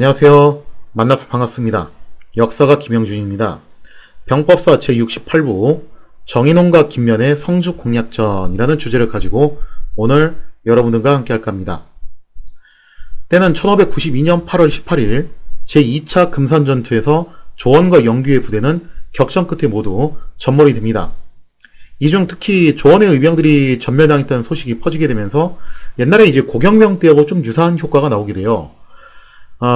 안녕하세요. 만나서 반갑습니다. 역사가 김영준입니다. 병법사 제68부 정인홍과 김면의 성주공략전이라는 주제를 가지고 오늘 여러분들과 함께 할까 합니다. 때는 1592년 8월 18일 제2차 금산전투에서 조원과 영규의 부대는 격전 끝에 모두 전몰이 됩니다. 이 중 특히 조원의 의병들이 전멸당했다는 소식이 퍼지게 되면서 옛날에 이제 고경명 때하고 좀 유사한 효과가 나오게 돼요.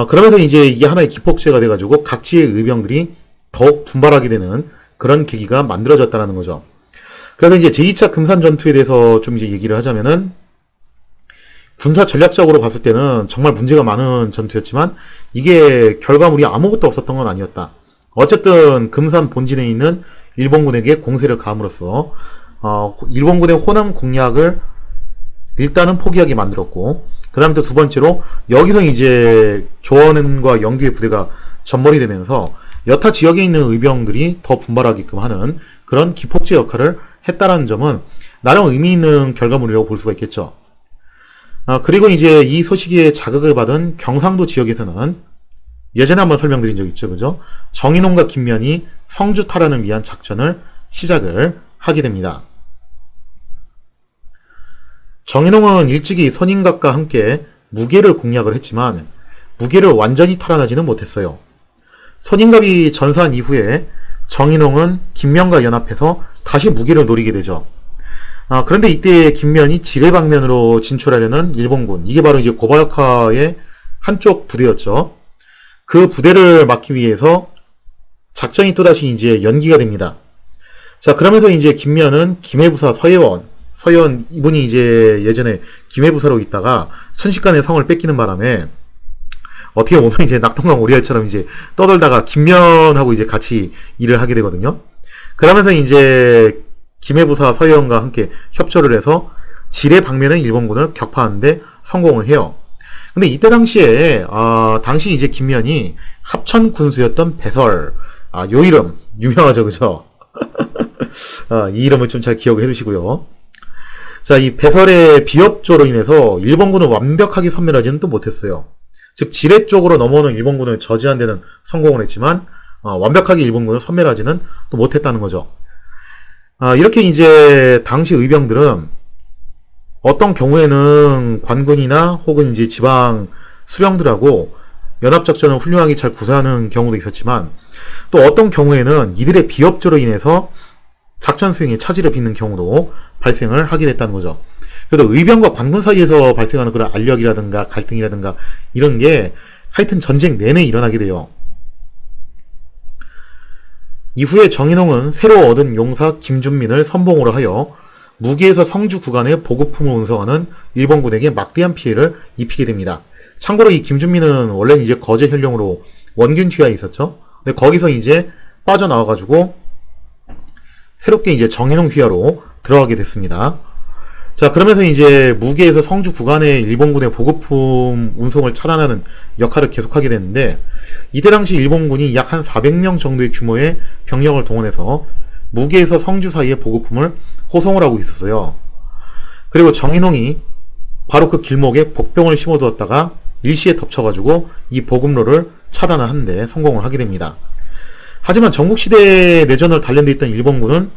그러면서 이제 이게 하나의 기폭제가 돼가지고 각지의 의병들이 더욱 분발하게 되는 그런 계기가 만들어졌다는 거죠. 그래서 이제 제2차 금산 전투에 대해서 좀 이제 얘기를 하자면은 군사 전략적으로 봤을 때는 정말 문제가 많은 전투였지만 이게 결과물이 아무것도 없었던 건 아니었다. 어쨌든 금산 본진에 있는 일본군에게 공세를 가함으로써 일본군의 호남 공략을 일단은 포기하게 만들었고, 그 다음에 또 두 번째로 여기서 이제 조원과 영규의 부대가 전몰이 되면서 여타 지역에 있는 의병들이 더 분발하게끔 하는 그런 기폭제 역할을 했다라는 점은 나름 의미 있는 결과물이라고 볼 수가 있겠죠. 그리고 이제 이 소식에 자극을 받은 경상도 지역에서는 예전에 한번 설명드린 적 있죠, 그죠? 정인홍과 김면이 성주 탈환을 위한 작전을 시작을 하게 됩니다. 정인홍은 일찍이 선인각과 함께 무계를 공략을 했지만 무계를 완전히 탈환하지는 못했어요. 선인각이 전사한 이후에 정인홍은 김면과 연합해서 다시 무계를 노리게 되죠. 그런데 이때 김면이 지뢰방면으로 진출하려는 일본군, 이게 바로 이제 고바야카의 한쪽 부대였죠. 그 부대를 막기 위해서 작전이 또다시 이제 연기가 됩니다. 자, 그러면서 이제 김면은 김해부사 서예원 이분이 이제 예전에 김해부사로 있다가 순식간에 성을 뺏기는 바람에 어떻게 보면 이제 낙동강 오리알처럼 이제 떠돌다가 김면하고 이제 같이 일을 하게 되거든요. 그러면서 이제 김해부사 서예원과 함께 협조를 해서 지뢰 방면의 일본군을 격파하는데 성공을 해요. 근데 이때 당시에 당시 이제 김면이 합천 군수였던 배설, 요 이름 유명하죠, 그죠? 이 이름을 좀 잘 기억해 두시고요. 자, 이 배설의 비협조로 인해서 일본군을 완벽하게 섬멸하지는 또 못했어요. 즉 지뢰 쪽으로 넘어오는 일본군을 저지하는 데는 성공을 했지만 완벽하게 일본군을 섬멸하지는 또 못했다는 거죠. 이렇게 이제 당시 의병들은 어떤 경우에는 관군이나 혹은 이제 지방 수령들하고 연합작전을 훌륭하게 잘 구사하는 경우도 있었지만 또 어떤 경우에는 이들의 비협조로 인해서 작전 수행에 차질을 빚는 경우도 발생을 하게 됐다는 거죠. 그래서 의병과 관군 사이에서 발생하는 그런 알력이라든가 갈등이라든가 이런 게 하여튼 전쟁 내내 일어나게 돼요. 이후에 정인홍은 새로 얻은 용사 김준민을 선봉으로 하여 무기에서 성주 구간에 보급품을 운송하는 일본군에게 막대한 피해를 입히게 됩니다. 참고로 이 김준민은 원래는 이제 거제 현령으로 원균 취하에 있었죠. 근데 거기서 이제 빠져나와가지고 새롭게 이제 정인홍 휘하로 들어가게 됐습니다. 자, 그러면서 이제 무계에서 성주 구간의 일본군의 보급품 운송을 차단하는 역할을 계속하게 됐는데, 이때 당시 일본군이 약 한 400명 정도의 규모의 병력을 동원해서 무계에서 성주 사이의 보급품을 호송을 하고 있었어요. 그리고 정인홍이 바로 그 길목에 복병을 심어두었다가 일시에 덮쳐가지고 이 보급로를 차단을 하는데 성공을 하게 됩니다. 하지만 전국시대 내전을 단련돼 있던 일본군은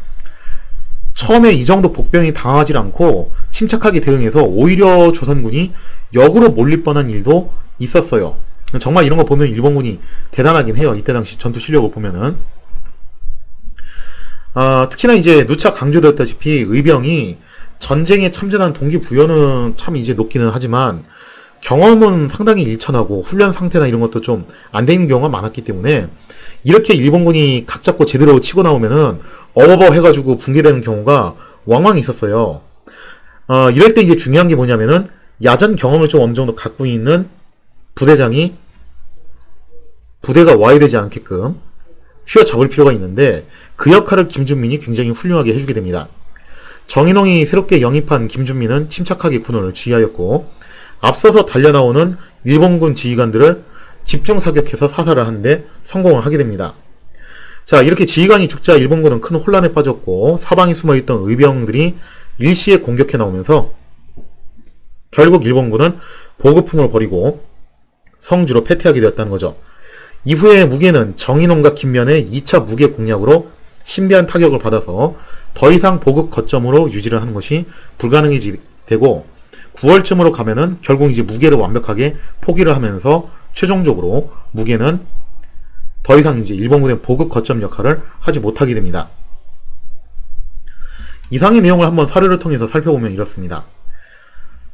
처음에 이 정도 복병이 당하지 않고 침착하게 대응해서 오히려 조선군이 역으로 몰릴 뻔한 일도 있었어요. 정말 이런 거 보면 일본군이 대단하긴 해요. 이때 당시 전투 실력을 보면은. 특히나 이제 누차 강조되었다시피 의병이 전쟁에 참전한 동기부여는 참 이제 높기는 하지만 경험은 상당히 일천하고 훈련 상태나 이런 것도 좀 안 되는 경우가 많았기 때문에 이렇게 일본군이 각 잡고 제대로 치고 나오면은 어버버 해가지고 붕괴되는 경우가 왕왕 있었어요. 이럴 때 이제 중요한 게 뭐냐면은 야전 경험을 좀 어느 정도 갖고 있는 부대장이 부대가 와해되지 않게끔 휘어잡을 필요가 있는데 그 역할을 김준민이 굉장히 훌륭하게 해주게 됩니다. 정인홍이 새롭게 영입한 김준민은 침착하게 군원을 지휘하였고 앞서서 달려나오는 일본군 지휘관들을 집중 사격해서 사살을 하는데 성공을 하게 됩니다. 자, 이렇게 지휘관이 죽자 일본군은 큰 혼란에 빠졌고 사방에 숨어있던 의병들이 일시에 공격해 나오면서 결국 일본군은 보급품을 버리고 성주로 패퇴하게 되었다는 거죠. 이후에 무게는 정인홍과 김면의 2차 무게 공략으로 심대한 타격을 받아서 더 이상 보급 거점으로 유지를 하는 것이 불가능해지고 9월쯤으로 가면은 결국 이제 무게를 완벽하게 포기를 하면서 최종적으로 무게는 더 이상 이제 일본군의 보급 거점 역할을 하지 못하게 됩니다. 이상의 내용을 한번 사료를 통해서 살펴보면 이렇습니다.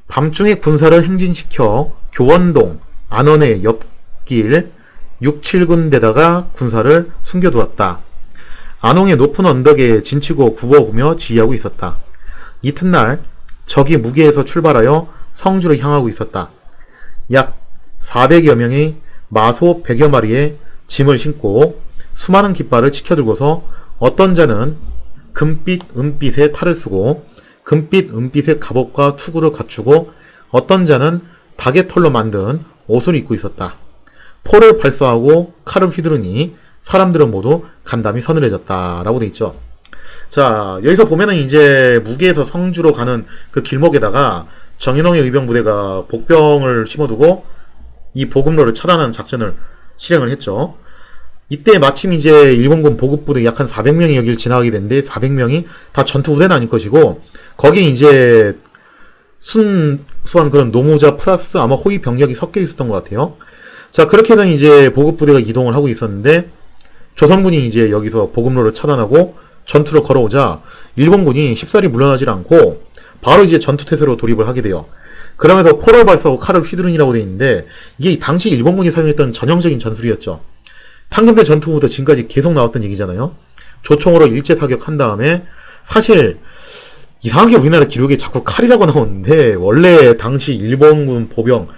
밤중에 군사를 행진시켜 교원동, 안원의 옆길 6, 7군데다가 군사를 숨겨두었다. 안홍의 높은 언덕에 진치고 굽어보며 지휘하고 있었다. 이튿날 적이 무게에서 출발하여 성주로 향하고 있었다. 약 400여 명의 마소 100여 마리의 짐을 싣고 수많은 깃발을 치켜들고서 어떤 자는 금빛, 은빛의 탈을 쓰고 금빛, 은빛의 갑옷과 투구를 갖추고 어떤 자는 닭의 털로 만든 옷을 입고 있었다. 포를 발사하고 칼을 휘두르니 사람들은 모두 간담이 서늘해졌다. 라고 돼 있죠. 자, 여기서 보면은 이제 무게에서 성주로 가는 그 길목에다가 정인홍의 의병부대가 복병을 심어두고 이 보급로를 차단하는 작전을 실행을 했죠. 이때 마침 이제 일본군 보급부대 약 한 400명이 여기를 지나가게 됐는데 400명이 다 전투부대는 아닐 것이고 거기에 이제 순수한 그런 노무자 플러스 아마 호위 병력이 섞여 있었던 것 같아요. 자, 그렇게 해서 이제 보급부대가 이동을 하고 있었는데 조선군이 이제 여기서 보급로를 차단하고 전투를 걸어오자 일본군이 쉽사리 물러나질 않고 바로 이제 전투태세로 돌입을 하게 돼요. 그러면서 포를 발사하고 칼을 휘두르니라고 되어 있는데 이게 당시 일본군이 사용했던 전형적인 전술이었죠. 판금대 전투부터 지금까지 계속 나왔던 얘기잖아요. 조총으로 일제 사격한 다음에 사실 이상하게 우리나라 기록에 자꾸 칼이라고 나오는데 원래 당시 일본군 보병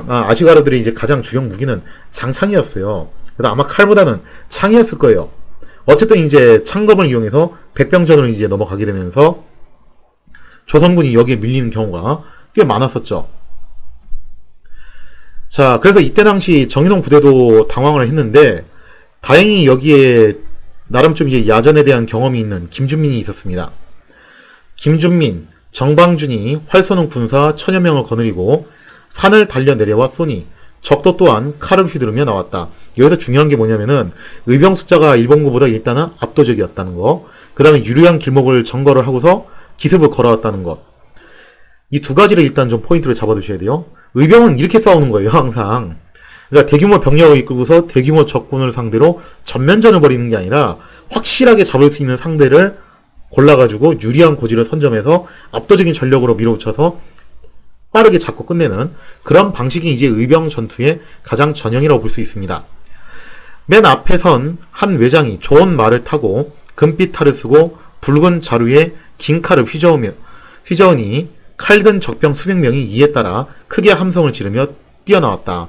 아시가르들이 이제 가장 주력 무기는 장창이었어요. 그래서 아마 칼보다는 창이었을 거예요. 어쨌든 이제 창검을 이용해서 백병전으로 이제 넘어가게 되면서 조선군이 여기에 밀리는 경우가 꽤 많았었죠. 자, 그래서 이때 당시 정인홍 부대도 당황을 했는데 다행히 여기에 나름 좀 이제 야전에 대한 경험이 있는 김준민이 있었습니다. 김준민, 정방준이 활 쏘는 군사 1000여 명을 거느리고 산을 달려 내려와 쏘니 적도 또한 칼을 휘두르며 나왔다. 여기서 중요한 게 뭐냐면은 의병 숫자가 일본군보다 일단은 압도적이었다는 거, 그 다음에 유리한 길목을 점거를 하고서 기습을 걸어왔다는 것. 이 두 가지를 일단 좀 포인트를 잡아두셔야 돼요. 의병은 이렇게 싸우는 거예요, 항상. 그러니까 대규모 병력을 이끌고서 대규모 적군을 상대로 전면전을 벌이는 게 아니라 확실하게 잡을 수 있는 상대를 골라가지고 유리한 고지를 선점해서 압도적인 전력으로 밀어붙여서 빠르게 잡고 끝내는 그런 방식이 이제 의병 전투의 가장 전형이라고 볼 수 있습니다. 맨 앞에 선 한 외장이 좋은 말을 타고 금빛 탈을 쓰고 붉은 자루에 긴 칼을 휘저으니 칼든 적병 수백 명이 이에 따라 크게 함성을 지르며 뛰어나왔다.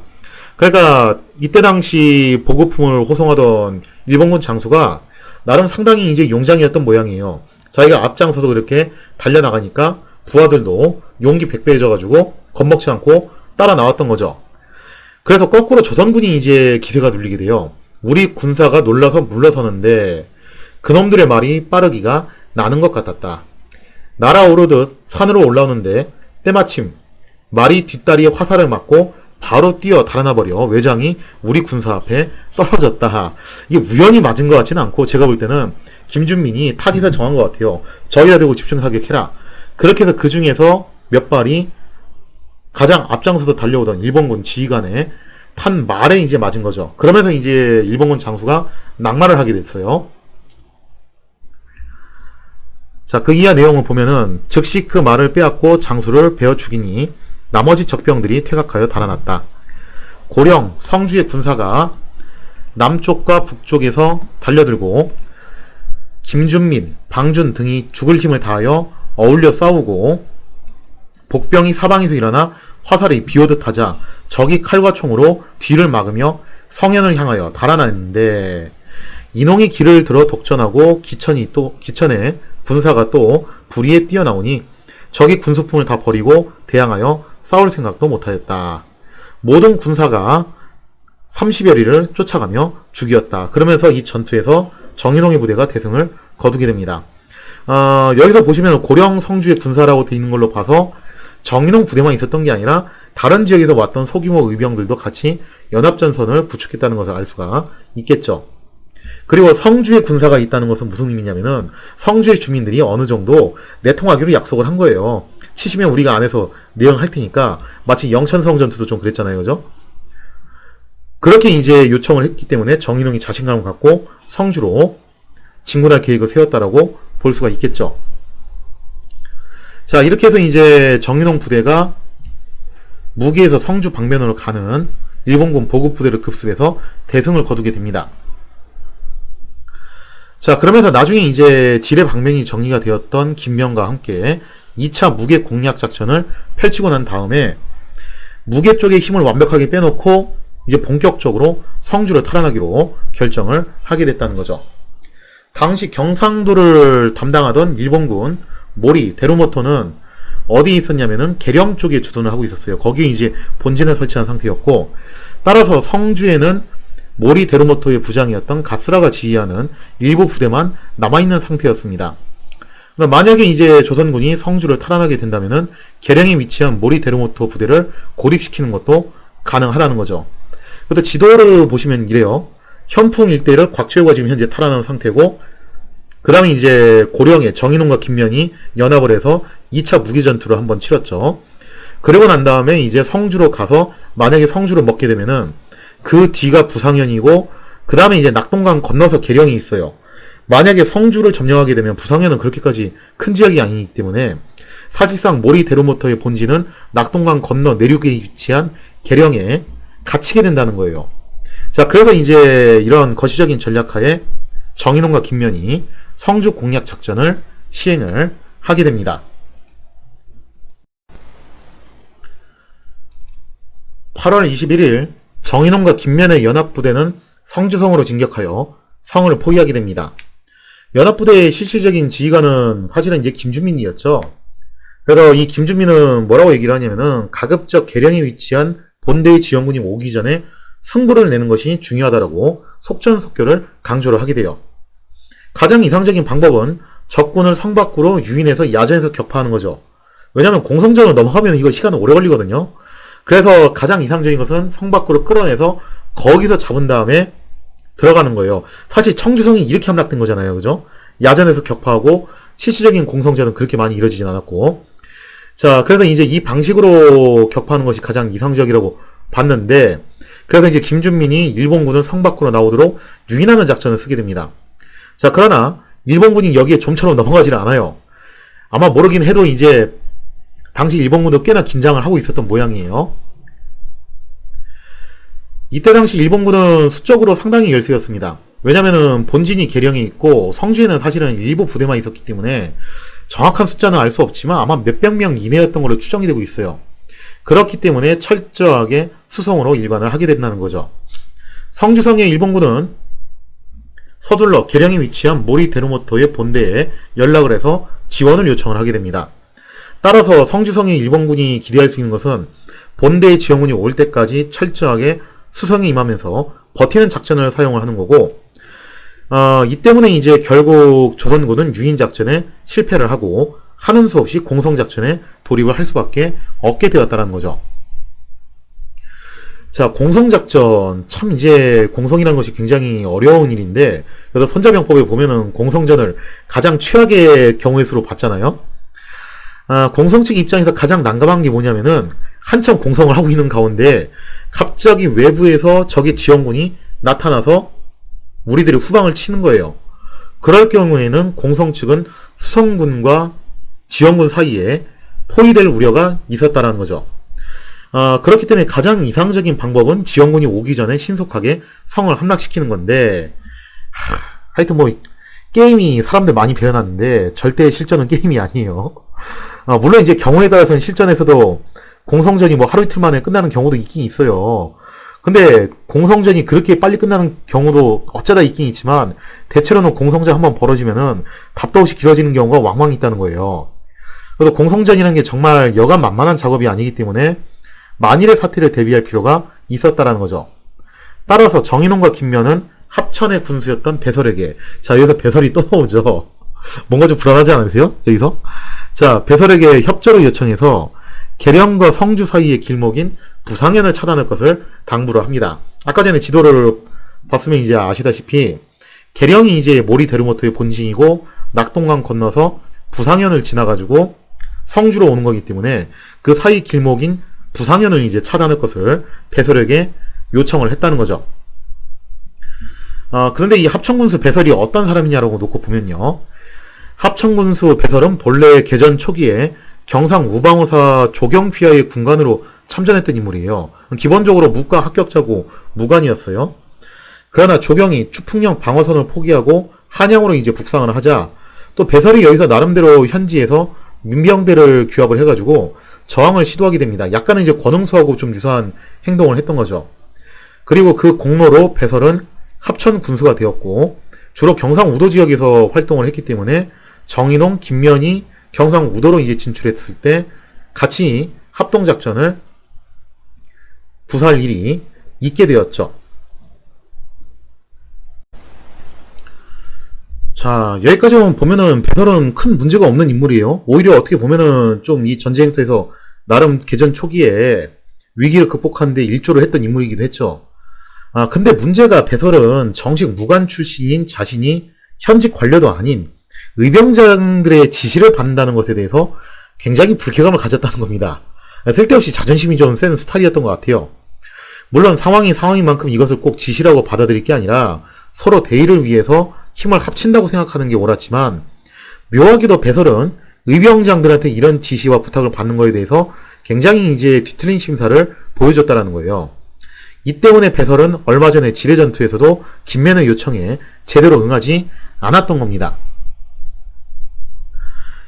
그러니까 이때 당시 보급품을 호송하던 일본군 장수가 나름 상당히 이제 용장이었던 모양이에요. 자기가 앞장서서 그렇게 달려나가니까 부하들도 용기 백배해져가지고 겁먹지 않고 따라 나왔던 거죠. 그래서 거꾸로 조선군이 이제 기세가 눌리게 돼요. 우리 군사가 놀라서 물러서는데 그놈들의 말이 빠르기가 나는 것 같았다. 날아오르듯 산으로 올라오는데 때마침 말이 뒷다리에 화살을 맞고 바로 뛰어 달아나버려 외장이 우리 군사 앞에 떨어졌다. 이게 우연히 맞은 것 같지는 않고 제가 볼 때는 김준민이 타깃을 정한 것 같아요. 저기다 대고 집중 사격해라. 그렇게 해서 그 중에서 몇 발이 가장 앞장서서 달려오던 일본군 지휘관의 탄 말에 이제 맞은 거죠. 그러면서 이제 일본군 장수가 낙마를 하게 됐어요. 자, 그 이하 내용을 보면은 즉시 그 말을 빼앗고 장수를 베어 죽이니 나머지 적병들이 퇴각하여 달아났다. 고령, 성주의 군사가 남쪽과 북쪽에서 달려들고 김준민, 방준 등이 죽을 힘을 다하여 어울려 싸우고 복병이 사방에서 일어나 화살이 비오듯 하자 적이 칼과 총으로 뒤를 막으며 성현을 향하여 달아났는데 인홍이 길을 들어 독전하고 기천에 군사가 또 불의에 뛰어나오니 적이 군수품을 다 버리고 대항하여 싸울 생각도 못하였다. 모든 군사가 30여리를 쫓아가며 죽이었다. 그러면서 이 전투에서 정인홍의 부대가 대승을 거두게 됩니다. 여기서 보시면 고령 성주의 군사라고 되어 있는 걸로 봐서 정인홍 부대만 있었던 게 아니라 다른 지역에서 왔던 소규모 의병들도 같이 연합전선을 구축했다는 것을 알 수가 있겠죠. 그리고 성주에 군사가 있다는 것은 무슨 의미냐면은 성주의 주민들이 어느 정도 내통하기로 약속을 한 거예요. 치시면 우리가 안에서 내영할 테니까, 마치 영천성 전투도 좀 그랬잖아요. 그죠? 그렇게 이제 요청을 했기 때문에 정인홍이 자신감을 갖고 성주로 진군할 계획을 세웠다라고 볼 수가 있겠죠. 자, 이렇게 해서 이제 정인홍 부대가 무기에서 성주 방면으로 가는 일본군 보급 부대를 급습해서 대승을 거두게 됩니다. 자, 그러면서 나중에 이제 지뢰 방면이 정리가 되었던 김명과 함께 2차 무게 공략 작전을 펼치고 난 다음에 무게 쪽의 힘을 완벽하게 빼놓고 이제 본격적으로 성주를 탈환하기로 결정을 하게 됐다는 거죠. 당시 경상도를 담당하던 일본군 모리 데로모토는 어디에 있었냐면은 계령 쪽에 주둔을 하고 있었어요. 거기에 이제 본진을 설치한 상태였고, 따라서 성주에는 모리 데로모토의 부장이었던 가스라가 지휘하는 일부 부대만 남아있는 상태였습니다. 그러니까 만약에 이제 조선군이 성주를 탈환하게 된다면은 계령에 위치한 모리 데로모토 부대를 고립시키는 것도 가능하다는 거죠. 근데 지도를 보시면 이래요. 현풍 일대를 곽철과 지금 현재 탈환한 상태고, 그 다음에 이제 고령의 정인홍과 김면이 연합을 해서 2차 무기전투를 한번 치렀죠. 그러고 난 다음에 이제 성주로 가서 만약에 성주를 먹게 되면은 그 뒤가 부상현이고, 그 다음에 이제 낙동강 건너서 계령이 있어요. 만약에 성주를 점령하게 되면 부상현은 그렇게까지 큰 지역이 아니기 때문에 사실상 모리 데로모토의 본진은 낙동강 건너 내륙에 위치한 계령에 갇히게 된다는 거예요. 자, 그래서 이제 이런 거시적인 전략하에 정인홍과 김면이 성주 공략 작전을 시행을 하게 됩니다. 8월 21일 정인홍과 김면의 연합부대는 성주성으로 진격하여 성을 포위하게 됩니다. 연합부대의 실질적인 지휘관은 사실은 이제 김준민이었죠. 그래서 이 김준민은 뭐라고 얘기를 하냐면은 가급적 계령에 위치한 본대의 지원군이 오기 전에 승부를 내는 것이 중요하다라고 속전속결을 강조를 하게 돼요. 가장 이상적인 방법은 적군을 성 밖으로 유인해서 야전에서 격파하는 거죠. 왜냐하면 공성전을 넘어가면 이거 시간은 오래 걸리거든요. 그래서 가장 이상적인 것은 성 밖으로 끌어내서 거기서 잡은 다음에 들어가는 거예요. 사실 청주성이 이렇게 함락된 거잖아요. 그죠? 야전에서 격파하고 실질적인 공성전은 그렇게 많이 이루어지진 않았고. 자, 그래서 이제 이 방식으로 격파하는 것이 가장 이상적이라고 봤는데, 그래서 이제 김준민이 일본군을 성 밖으로 나오도록 유인하는 작전을 쓰게 됩니다. 자, 그러나 일본군이 여기에 좀처럼 넘어가질 않아요. 아마 모르긴 해도 이제 당시 일본군도 꽤나 긴장을 하고 있었던 모양이에요. 이때 당시 일본군은 수적으로 상당히 열세였습니다. 왜냐면은 본진이 계령에 있고 성주에는 사실은 일부 부대만 있었기 때문에 정확한 숫자는 알 수 없지만 아마 몇백 명 이내였던 걸로 추정이 되고 있어요. 그렇기 때문에 철저하게 수성으로 일관을 하게 된다는 거죠. 성주성의 일본군은 서둘러 계령에 위치한 모리 데로모토의 본대에 연락을 해서 지원을 요청을 하게 됩니다. 따라서 성주성의 일본군이 기대할 수 있는 것은 본대의 지원군이 올 때까지 철저하게 수성에 임하면서 버티는 작전을 사용을 하는 거고, 이 때문에 이제 결국 조선군은 유인작전에 실패를 하고 하는 수 없이 공성작전에 돌입을 할 수밖에 없게 되었다는 거죠. 자, 공성작전, 참 이제 공성이라는 것이 굉장히 어려운 일인데, 그래서 선자병법에 보면은 공성전을 가장 최악의 경우의 수로 봤잖아요. 공성 측 입장에서 가장 난감한 게 뭐냐면은 한참 공성을 하고 있는 가운데 갑자기 외부에서 적의 지원군이 나타나서 우리들이 후방을 치는 거예요. 그럴 경우에는 공성 측은 수성군과 지원군 사이에 포위될 우려가 있었다는 거죠. 그렇기 때문에 가장 이상적인 방법은 지원군이 오기 전에 신속하게 성을 함락시키는 건데, 하여튼 뭐 게임이 사람들 많이 배워놨는데 절대 실전은 게임이 아니에요. 물론 이제 경우에 따라서는 실전에서도 공성전이 뭐 하루 이틀 만에 끝나는 경우도 있긴 있어요. 근데 공성전이 그렇게 빨리 끝나는 경우도 어쩌다 있긴 있지만 대체로는 공성전 한번 벌어지면은 답도 없이 길어지는 경우가 왕왕 있다는 거예요. 그래서 공성전이라는 게 정말 여간 만만한 작업이 아니기 때문에 만일의 사태를 대비할 필요가 있었다라는 거죠. 따라서 정인홍과 김면은 합천의 군수였던 배설에게, 자, 여기서 배설이 또 나오죠. 뭔가 좀 불안하지 않으세요? 여기서? 자, 배설에게 협조를 요청해서 계령과 성주 사이의 길목인 부상현을 차단할 것을 당부를 합니다. 아까 전에 지도를 봤으면 이제 아시다시피 계령이 이제 모리 데르모토의 본진이고 낙동강 건너서 부상현을 지나가지고 성주로 오는 거기 때문에 그 사이 길목인 부상현을 이제 차단할 것을 배설에게 요청을 했다는 거죠. 그런데 이 합천군수 배설이 어떤 사람이냐라고 놓고 보면요. 합천군수 배설은 본래 개전 초기에 경상 우방호사 조경휘하의 군관으로 참전했던 인물이에요. 기본적으로 무과 합격자고 무관이었어요. 그러나 조경이 추풍령 방어선을 포기하고 한양으로 이제 북상을 하자 또 배설이 여기서 나름대로 현지에서 민병대를 규합을 해가지고 저항을 시도하게 됩니다. 약간은 이제 권응수하고 좀 유사한 행동을 했던 거죠. 그리고 그 공로로 배설은 합천 군수가 되었고 주로 경상 우도 지역에서 활동을 했기 때문에 정인홍, 김면이 경상 우도로 이제 진출했을 때 같이 합동작전을 구사할 일이 있게 되었죠. 자, 여기까지만 보면은 배설은 큰 문제가 없는 인물이에요. 오히려 어떻게 보면은 좀 이 전쟁터에서 나름 개전 초기에 위기를 극복하는데 일조를 했던 인물이기도 했죠. 근데 문제가 배설은 정식 무관 출신인 자신이 현직 관료도 아닌 의병장들의 지시를 받는다는 것에 대해서 굉장히 불쾌감을 가졌다는 겁니다. 쓸데없이 자존심이 좀 센 스타일이었던 것 같아요. 물론 상황이 상황인 만큼 이것을 꼭 지시라고 받아들일 게 아니라 서로 대의를 위해서 힘을 합친다고 생각하는 게 옳았지만 묘하게도 배설은 의병장들한테 이런 지시와 부탁을 받는 거에 대해서 굉장히 이제 뒤틀린 심사를 보여줬다는 거예요. 이 때문에 배설은 얼마 전에 지뢰전투에서도 김면의 요청에 제대로 응하지 않았던 겁니다.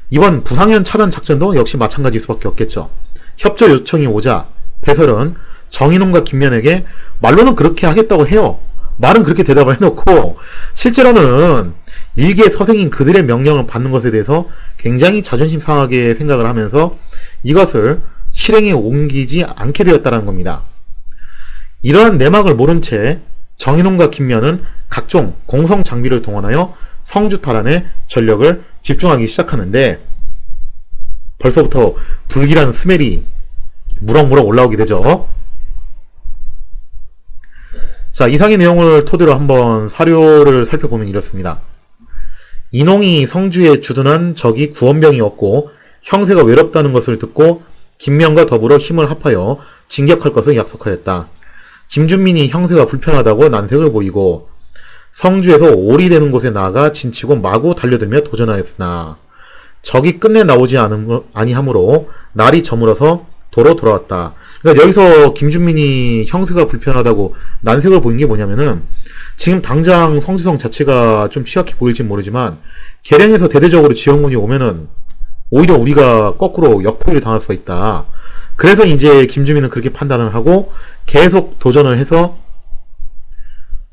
이번 부상현 차단 작전도 역시 마찬가지일 수밖에 없겠죠. 협조 요청이 오자 배설은 정인홍과 김면에게 말로는 그렇게 하겠다고 해요. 말은 그렇게 대답을 해놓고 실제로는 일개 서생인 그들의 명령을 받는 것에 대해서 굉장히 자존심 상하게 생각을 하면서 이것을 실행에 옮기지 않게 되었다는 겁니다. 이러한 내막을 모른 채 정인홍과 김면은 각종 공성 장비를 동원하여 성주 탈환에 전력을 집중하기 시작하는데 벌써부터 불길한 스멜이 무럭무럭 올라오게 되죠. 자, 이상의 내용을 토대로 한번 사료를 살펴보면 이렇습니다. 인홍이 성주에 주둔한 적이 구원병이었고 형세가 외롭다는 것을 듣고 김면과 더불어 힘을 합하여 진격할 것을 약속하였다. 김준민이 형세가 불편하다고 난색을 보이고 성주에서 오리되는 곳에 나아가 진치고 마구 달려들며 도전하였으나 적이 끝내 나오지 아니하므로 날이 저물어서 도로 돌아왔다. 그러니까 여기서 김준민이 형세가 불편하다고 난색을 보인 게 뭐냐면은 지금 당장 성주성 자체가 좀 취약해 보일지 모르지만 계령에서 대대적으로 지원군이 오면은 오히려 우리가 거꾸로 역포위를 당할 수가 있다. 그래서 이제 김주민은 그렇게 판단을 하고 계속 도전을 해서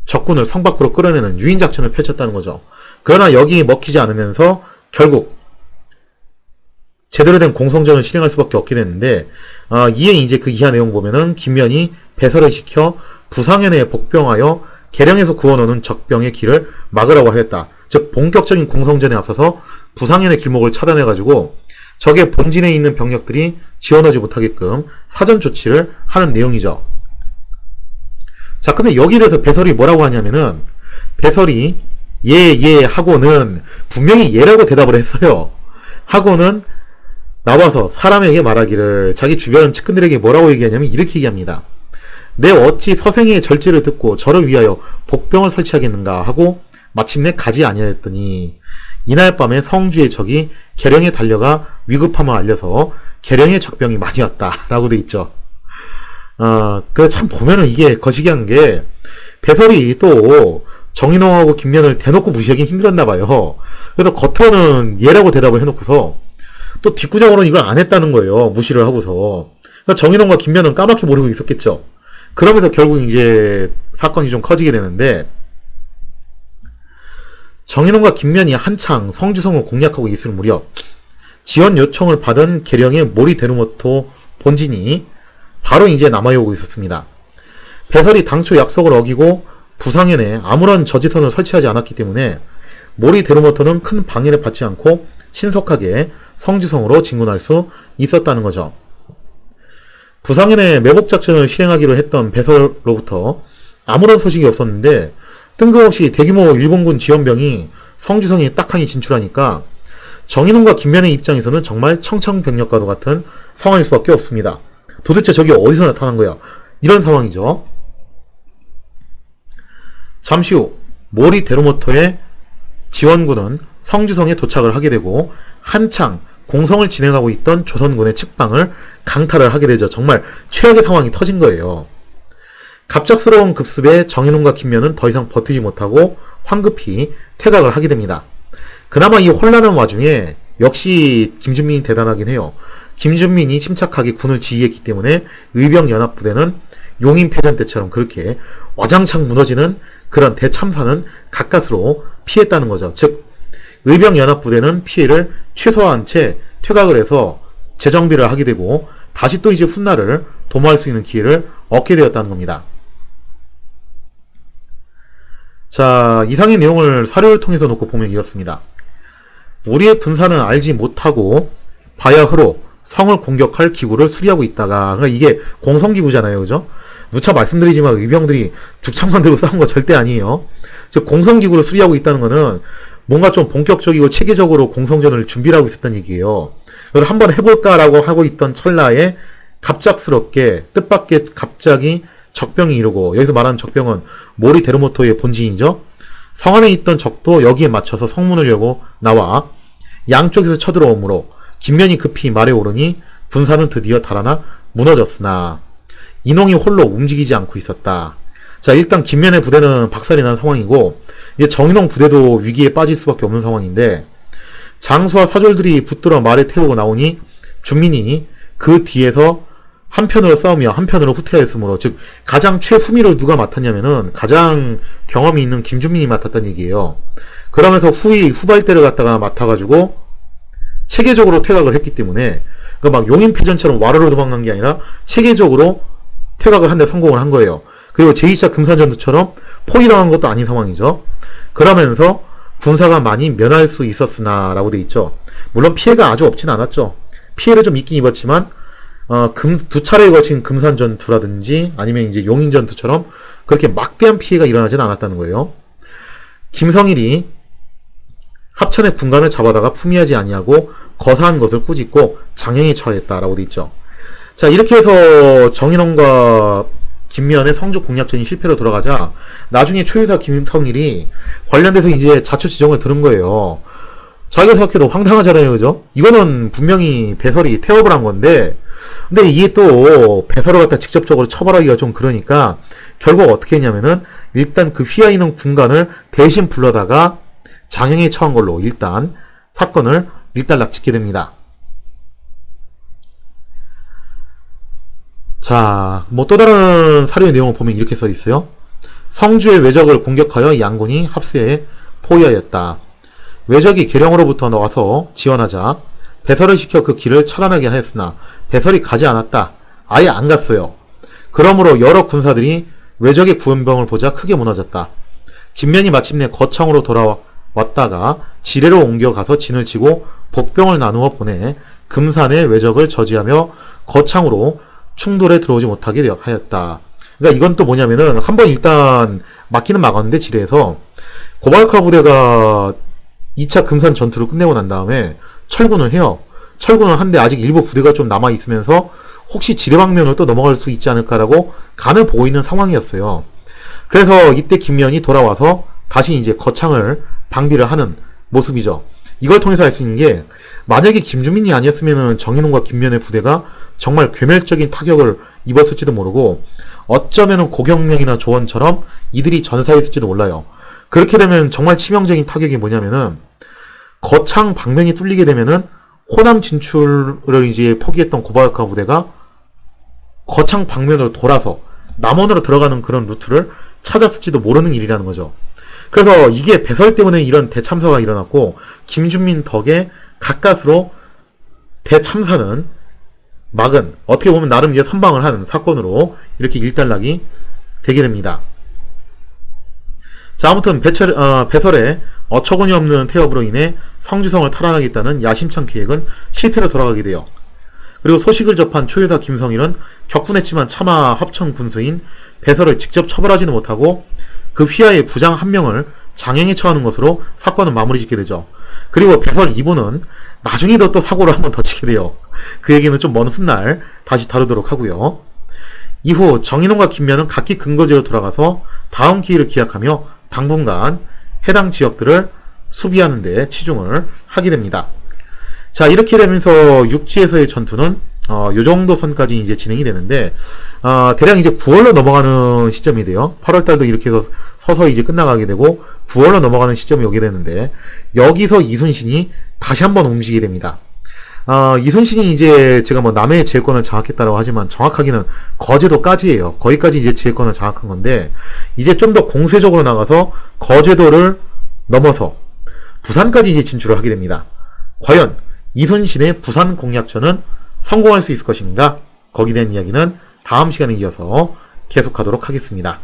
적군을 성 밖으로 끌어내는 유인작전을 펼쳤다는 거죠. 그러나 여기 먹히지 않으면서 결국 제대로 된 공성전을 실행할 수밖에 없게 됐는데 이에 이제 그 이하 내용 보면은 김면이 배설을 시켜 부상현에 복병하여 계령에서 구워놓는 적병의 길을 막으라고 하였다. 즉 본격적인 공성전에 앞서서 부상현의 길목을 차단해가지고 적의 본진에 있는 병력들이 지원하지 못하게끔 사전 조치를 하는 내용이죠. 자, 근데 여기에 대해서 배설이 뭐라고 하냐면은 배설이 예 하고는 분명히 예라고 대답을 했어요. 하고는 나와서 사람에게 말하기를 자기 주변 측근들에게 뭐라고 얘기하냐면 이렇게 얘기합니다. 내 어찌 서생의 절제를 듣고 저를 위하여 복병을 설치하겠는가 하고 마침내 가지 아니하였더니 이날 밤에 성주의 적이 계령에 달려가 위급함을 알려서 계령의 적병이 많이 왔다 라고 돼 있죠. 그 참 보면은 이게 거시기한 게 배설이 또 정인홍하고 김면을 대놓고 무시하기 힘들었나 봐요. 그래서 겉으로는 예라고 대답을 해놓고서 또 뒷구정으로는 이걸 안 했다는 거예요. 무시를 하고서. 그러니까 정인홍과 김면은 까맣게 모르고 있었겠죠. 그러면서 결국 이제 사건이 좀 커지게 되는데 정인홍과 김면이 한창 성주성을 공략하고 있을 무렵 지원 요청을 받은 계령의 모리 데르모토 본진이 바로 이제 남아오고 있었습니다. 배설이 당초 약속을 어기고 부상현에 아무런 저지선을 설치하지 않았기 때문에 모리 데르모토는 큰 방해를 받지 않고 신속하게 성주성으로 진군할 수 있었다는 거죠. 부상인의 매복 작전을 실행하기로 했던 배설로부터 아무런 소식이 없었는데 뜬금없이 대규모 일본군 지원병이 성주성에 딱하니 진출하니까 정인홍과 김면의 입장에서는 정말 청천벽력과도 같은 상황일 수밖에 없습니다. 도대체 저게 어디서 나타난 거야? 이런 상황이죠. 잠시 후 모리 데로모토의 지원군은 성주성에 도착을 하게 되고 한창 공성을 진행하고 있던 조선군의 측방을 강탈을 하게 되죠. 정말 최악의 상황이 터진 거예요. 갑작스러운 급습에 정인홍과 김면은 더 이상 버티지 못하고 황급히 퇴각을 하게 됩니다. 그나마 이 혼란한 와중에 역시 김준민이 대단하긴 해요. 김준민이 침착하게 군을 지휘했기 때문에 의병연합부대는 용인패전 때처럼 그렇게 와장창 무너지는 그런 대참사는 가까스로 피했다는 거죠. 즉 의병연합부대는 피해를 최소화한 채 퇴각을 해서 재정비를 하게 되고 다시 또 이제 훗날을 도모할 수 있는 기회를 얻게 되었다는 겁니다. 자, 이상의 내용을 사료를 통해서 놓고 보면 이렇습니다. 우리의 군사는 알지 못하고 바야흐로 성을 공격할 기구를 수리하고 있다가, 그러니까 이게 공성기구잖아요. 그죠? 누차 말씀드리지만 의병들이 죽창만 들고 싸운 거 절대 아니에요. 즉 공성기구를 수리하고 있다는 거는 뭔가 좀 본격적이고 체계적으로 공성전을 준비를 하고 있었던 얘기예요. 그래서 한번 해볼까라고 하고 있던 찰나에 갑작스럽게 뜻밖의 갑자기 적병이 이르고, 여기서 말하는 적병은 모리 데르모토의 본진이죠. 성 안에 있던 적도 여기에 맞춰서 성문을 열고 나와 양쪽에서 쳐들어오므로 김면이 급히 말에 오르니 군사는 드디어 달아나 무너졌으나 인홍이 홀로 움직이지 않고 있었다. 자, 일단 김면의 부대는 박살이 난 상황이고 이제 정인홍 부대도 위기에 빠질 수밖에 없는 상황인데, 장수와 사졸들이 붙들어 말에 태우고 나오니 준민이 그 뒤에서 한편으로 싸우며 한편으로 후퇴하였으므로, 즉 가장 최후미를 누가 맡았냐면은 가장 경험이 있는 김준민이 맡았다는 얘기예요. 그러면서 후발대를 갖다가 맡아가지고 체계적으로 퇴각을 했기 때문에, 그러니까 막 용인패전처럼 와르르 도망간 게 아니라 체계적으로 퇴각을 한 데 성공을 한 거예요. 그리고 제2차 금산전투처럼 포위당한 것도 아닌 상황이죠. 그러면서 군사가 많이 면할 수 있었으나 라고 돼 있죠. 물론 피해가 아주 없진 않았죠. 피해를 좀 입긴 입었지만 두 차례에 걸친 금산전투라든지 아니면 이제 용인전투처럼 그렇게 막대한 피해가 일어나진 않았다는 거예요. 김성일이 합천의 군관을 잡아다가 품위하지 아니하고 거사한 것을 꾸짖고 장형에 처했다라고 돼 있죠. 자, 이렇게 해서 정인홍과 김면의 성주 공략전이 실패로 돌아가자 나중에 초유사 김성일이 관련돼서 이제 자초 지정을 들은 거예요. 자기가 생각해도 황당하잖아요. 그죠? 이거는 분명히 배설이 태업을 한 건데, 근데 이게 또 배설을 갖다 직접적으로 처벌하기가 좀 그러니까 결국 어떻게 했냐면은 일단 그 휘하 있는 군관을 대신 불러다가 장형에 처한 걸로 일단 사건을 일단락 짓게 됩니다. 자, 뭐 또 다른 사료의 내용을 보면 이렇게 써 있어요. 성주의 외적을 공격하여 양군이 합세에 포위하였다. 외적이 계령으로부터 나와서 지원하자 배설을 시켜 그 길을 차단하게 하였으나 배설이 가지 않았다. 아예 안 갔어요. 그러므로 여러 군사들이 외적의 구원병을 보자 크게 무너졌다. 김면이 마침내 거창으로 돌아왔다가 지뢰로 옮겨가서 진을 치고 복병을 나누어 보내 금산의 외적을 저지하며 거창으로 충돌에 들어오지 못하게 하였다. 그러니까 이건 또 뭐냐면은 한번 일단 막기는 막았는데 지뢰에서 고발카 부대가 2차 금산 전투를 끝내고 난 다음에 철군을 해요. 철군을 한데 아직 일부 부대가 좀 남아 있으면서 혹시 지뢰 방면으로 또 넘어갈 수 있지 않을까라고 간을 보고 있는 상황이었어요. 그래서 이때 김면이 돌아와서 다시 이제 거창을 방비를 하는 모습이죠. 이걸 통해서 알 수 있는 게, 만약에 김주민이 아니었으면 정인홍과 김면의 부대가 정말 괴멸적인 타격을 입었을지도 모르고 어쩌면 고경명이나 조원처럼 이들이 전사했을지도 몰라요. 그렇게 되면 정말 치명적인 타격이 뭐냐면은 거창 방면이 뚫리게 되면은 호남 진출을 이제 포기했던 고바야카 부대가 거창 방면으로 돌아서 남원으로 들어가는 그런 루트를 찾았을지도 모르는 일이라는 거죠. 그래서 이게 배설 때문에 이런 대참사가 일어났고, 김준민 덕에 가까스로 대참사는 막은, 어떻게 보면 나름 이제 선방을 하는 사건으로 이렇게 일단락이 되게 됩니다. 자, 아무튼 배설의 어처구니 없는 태업으로 인해 성주성을 탈환하겠다는 야심찬 계획은 실패로 돌아가게 돼요. 그리고 소식을 접한 초유사 김성일은 격분했지만 차마 합청 군수인 배설을 직접 처벌하지는 못하고 그 휘하의 부장 한 명을 장행에 처하는 것으로 사건은 마무리 짓게 되죠. 그리고 배설 2부는 나중에도 또 사고를 한 번 더 치게 돼요. 그 얘기는 좀 먼 훗날 다시 다루도록 하고요. 이후 정인홍과 김면은 각기 근거지로 돌아가서 다음 기회를 기약하며 당분간 해당 지역들을 수비하는 데 치중을 하게 됩니다. 자, 이렇게 되면서 육지에서의 전투는 요 정도 선까지 이제 진행이 되는데 대략 이제 9월로 넘어가는 시점이 돼요. 8월달도 이렇게 해서 서서히 이제 끝나가게 되고 9월로 넘어가는 시점이 오게 되는데 여기서 이순신이 다시 한번 움직이게 됩니다. 이순신이 이제 제가 뭐 남해의 제해권을 장악했다고 하지만 정확하게는 거제도까지예요. 거기까지 이제 제해권을 장악한 건데 이제 좀 더 공세적으로 나가서 거제도를 넘어서 부산까지 이제 진출을 하게 됩니다. 과연 이순신의 부산 공략전은 성공할 수 있을 것인가? 거기에 대한 이야기는 다음 시간에 이어서 계속하도록 하겠습니다.